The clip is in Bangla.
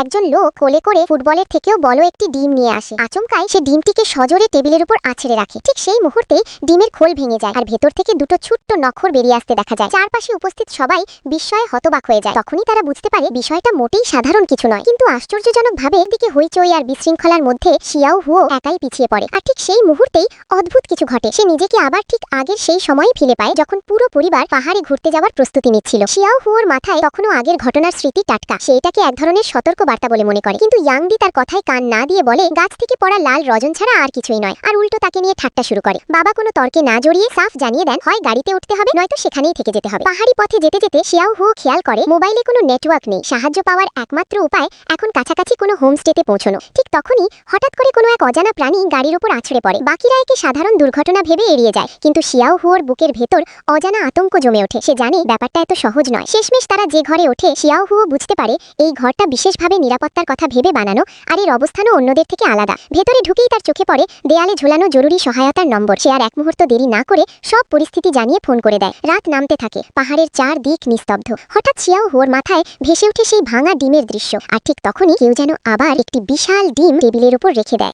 একজন লোক কোলে করে ফুটবলের থেকেও বড় একটি ডিম নিয়ে আসে। আচমকাই সে ডিমটিকে সজোরে টেবিলের উপর আছড়ে রাখে। ঠিক সেই মুহূর্তে ডিমের খোল ভেঙে যায় আর ভেতর থেকে দুটো ছোট্ট নখর বেরিয়ে আসতে দেখা যায়। চারপাশে উপস্থিত সবাই বিস্ময়ে হতবাক হয়ে যায়। তখনই তারা বুঝতে পারে বিষয়টা মোটেই সাধারণ কিছু নয়। কিন্তু আশ্চর্যজনকভাবে একদিকে হইচই আর বিশৃঙ্খলার মধ্যে শিয়াও হুও একাই পিছিয়ে পড়ে। আর ঠিক সেই মুহূর্তেই অদ্ভুত কিছু ঘটে। সে নিজেকে আবার ঠিক আগের সেই সময়ই ফিরে পায় যখন পুরো পরিবার পাহাড়ে ঘুরতে যাওয়ার প্রস্তুতি নিচ্ছিল। শিয়াও হুওর মাথায় তখনও আগের ঘটনার স্মৃতি টাটকা। সে এটাকে এক ধরনের সতর্ক বার্তা বলে মনে করে। কিন্তু ইয়াংদি তার কথায় কান না দিয়ে বলে গাছ থেকে পড়া লাল রজন ছাড়া আর কিছুই নয়। আর উল্টো তাকে নিয়ে ঠাট্টা শুরু করে। বাবা কোনো তর্কে না জড়িয়ে সাফ জানিয়ে দেন হয় গাড়িতে উঠতে হবে নয়তো সেখানেই থেকে যেতে হবে। পাহাড়ি পথে যেতে যেতে শিয়াও হুও খেয়াল করে মোবাইলে কোনো নেটওয়ার্ক নেই। সাহায্য পাওয়ার একমাত্র উপায় এখন কাছাকাছি কোনো হোমস্টেতে পৌঁছানো। ঠিক তখনই হঠাৎ করে কোনো এক অজানা প্রাণী গাড়ির উপর আছড়ে পড়ে। বাকিরা একে সাধারণ দুর্ঘটনা ভেবে এড়িয়ে যায়, কিন্তু শিয়াও হুওর বুকের ভেতর অজানা আতঙ্ক জমে ওঠে। সে জানে ব্যাপারটা এত সহজ নয়। শেষমেশ তারা যে ঘরে ওঠে শিয়াও হুও বুঝতে পারে এই ঘরটা বিশেষভাবে নিরাপত্তার কথা ভেবে বানানো আর এর অবস্থানও অন্যদের থেকে আলাদা। ভেতরে ঢুকেই তার চোখে পড়ে দেয়ালে ঝোলানো জরুরি সহায়তার নম্বর। সে আর এক মুহূর্ত দেরি না করে সব পরিস্থিতি জানিয়ে ফোন করে দেয়। রাত নামতে থাকে, পাহাড়ের চারদিক নিস্তব্ধ। হঠাৎ শিয়াও হুওর মাথায় ভেসে ওঠে সেই ভাঙা ডিমের দৃশ্য। আর ঠিক তখনই কেউ যেন আবার একটি বিশাল ডিম টেবিলের উপর রেখে দেয়।